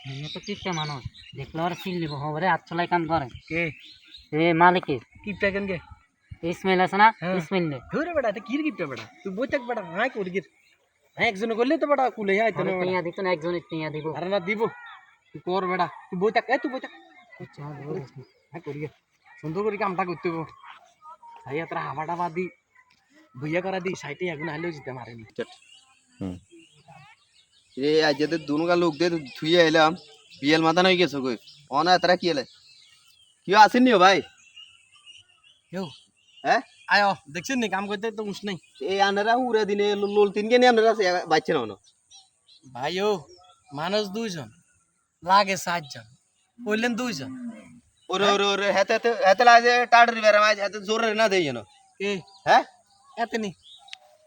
এমনি তো কিপটা মানুষ দেখলে আর চিল নিব খবরে হাত চলাই কাম করে কে এ মালিকের কিপটা কেন কে ইসমাইল আছে না হ্যাঁ। ইসমাইল নে ধরে বেটা তুই কির কিপটা বেটা তুই বই থাক বেটা হাই করি গির হ্যাঁ একজন করলে তো বেটা কুলে হাই তো টিয়া দিত না একজনের টিয়া দিব আরে না দিব তুই কর বেটা তুই বই থাক তুই বই থাক হ্যাঁ করি গে সুন্দর করে কামটা করতে হবো ভাইয়া তোরা হাবাটা বাদ দি ভইয়া করা দি সাইটে এখন আইলেও যেতে মারেনি রে আজ যে দুনুকা লোক দে ধুইয়ে এলাম বিয়েল মাথা নই গেছো কই অনা তারা কি এলে কেউ আসেননি ও ভাই কেউ হ্যাঁ আয় দেখছেন নি কাম করতে তো উস নাই এই আনারা উড়ে দিনে লোল তিন কে নিয়ে আপনারা বাচ্চা না ভাই মানুষ দুইজন লাগে 7 জন বললেন দুইজন ওরে ওরে ওরে হেতে হেতে হেতে লাগে টাড়রি বেরা মাঝ হেতে জোরে না দেই জানো এ হ্যাঁ এতে নি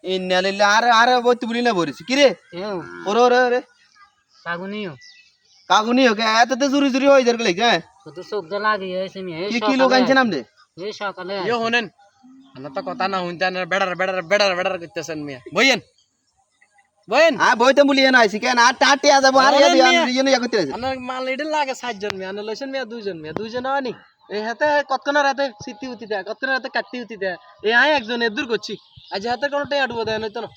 ইন্নালিল্লাহ আরে আরে বইতে বলি না বরিস কি রে এও ওরে ওরে ওরে সাগুনিও কাকুনি ওকে এত তো জুরি জুরি হই যার গলে হ্যাঁ তো সব দে লাগে এসে মি কি কি লোক আনছেন আমনে এই সকালে হোনেন আমরা তো কথা না শুনতে না বেড়ার বেড়ার বেড়ার বেড়ার করতেছেন মিয়া বইয়েন বইয়েন হ্যাঁ বইতে বলি না আইছি কেন আর টাটে আ যাব আর ইয়ে করতে আছে আমার মাল এডে লাগে 7 জন মিয়া আনা লইছেন মিয়া দুইজন হয়নি এই হাতে কতক্ষণ রাতে সিটি উতি দেয় কতক্ষণ রাতে কাটতি উতি দেয় এই আয় একজন দূর করছি আজ হাতে কোনো টাই আডবো দেয় নয়তো না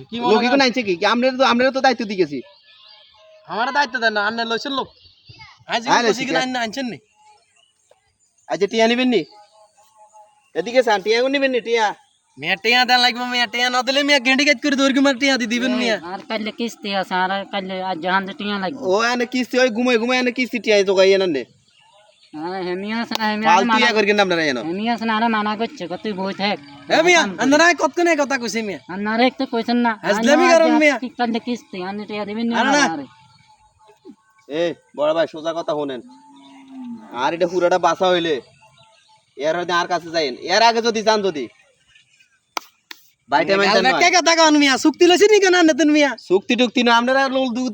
কি লোক কি আনছে কি আমরা তো দায়িত্ব দিয়েছি আমার দায়িত্ব দেন না আন্না লইছেন লোক আজ বসি কি আন্না আনছেন নি আচ্ছা টিয়া নিবেন নি এদিকে সান টিয়া নিবেন নি টিয়া মিয়া টিয়া দেন লাগবে মিয়া টিয়া না দিলে মিয়া গেন্ডি কাজ করে দৌড় কি মার টিয়া দি দিবেন মিয়া আর কালে কিস্তি আছে আর কালে আজ জাহান দে টিয়া লাগবে ও এনে কিস্তি ওই ঘুমাই ঘুমাই এনে কিস্তি টিয়া তো গাই এনে আর হেমিয়া আছে না ফালতু ইয়া করি কেন আপনারা এনে হেমিয়া আছে না আরে মানা করছে কত তুই বই থাক এ মিয়া আন্না কতক্ষণ এই কথা কইছি মিয়া আর না রে তো কইছেন না হাজলামি করেন মিয়া কালে কিস্তি আনি টিয়া দিবেন না আরে না। আরে এ বড় ভাই সোজা কথা শুনেন আর এটা পুরাটা বাসা হইলে এর হয়তো আর কাছে যাইন এর আগে যদি যান যদি বাইটা মাইছেন না কে কথা কান মিয়া চুক্তি লইছেন নি কেন আন্না তুমি মিয়া চুক্তি টুক্তি না আপনারা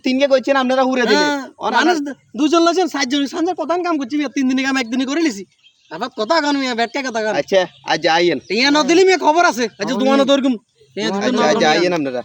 তিন কে কইছেন আপনারা হুরে দিলে মানুষ দুজন লইছেন 7 জন সঞ্জয় প্রধান কাম করছি মিয়া 3 দিনে কাম একদিনে করে লিছি আবার কথা কান মিয়া বেটকে কথা কান আচ্ছা আজ আইয়েন টিয়া না দিলে মিয়া খবর আছে আজ তোমার দরকুম টিয়া দিতে আচ্ছা না আজ আইয়েন আপনারা